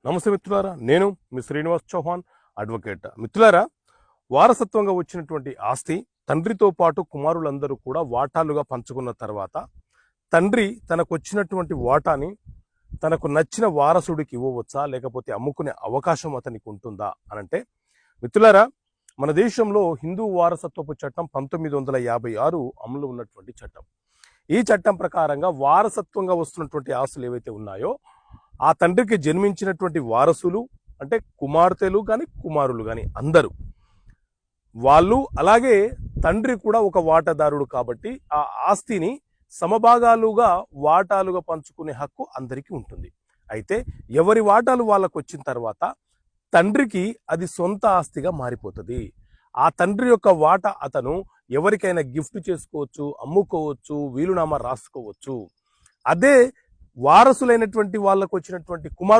నమస్తే మిత్రులారా, నేను మీ శ్రీనివాస్ చౌహాన్ అడ్వకేట్. మిత్రులారా, వారసత్వంగా వచ్చినటువంటి ఆస్తి తండ్రితో పాటు కుమారులందరూ కూడా వాటాలుగా పంచుకున్న తర్వాత తండ్రి తనకు వచ్చినటువంటి వాటాని తనకు నచ్చిన వారసుడికి ఇవ్వవచ్చా, లేకపోతే అమ్ముకునే అవకాశం అతనికి ఉంటుందా అనంటే, మిత్రులారా, మన దేశంలో హిందూ వారసత్వపు చట్టం 1956 అమలు ఉన్నటువంటి చట్టం. ఈ చట్టం ప్రకారంగా వారసత్వంగా వస్తున్నటువంటి ఆస్తులు ఏవైతే ఉన్నాయో ఆ తండ్రికి జన్మించినటువంటి వారసులు అంటే కుమార్తెలు కానీ కుమారులు కానీ అందరూ వాళ్ళు, అలాగే తండ్రి కూడా ఒక వాటాదారుడు కాబట్టి ఆ ఆస్తిని సమభాగాలుగా వాటాలుగా పంచుకునే హక్కు అందరికీ ఉంటుంది. అయితే ఎవరి వాటాలు వాళ్ళకు వచ్చిన తర్వాత తండ్రికి అది సొంత ఆస్తిగా మారిపోతుంది. ఆ తండ్రి యొక్క వాటా అతను ఎవరికైనా గిఫ్ట్ చేసుకోవచ్చు, అమ్ముకోవచ్చు, వీలునామా రాసుకోవచ్చు. అదే వారసులైనటువంటి వాళ్ళకు వచ్చినటువంటి కుమారులు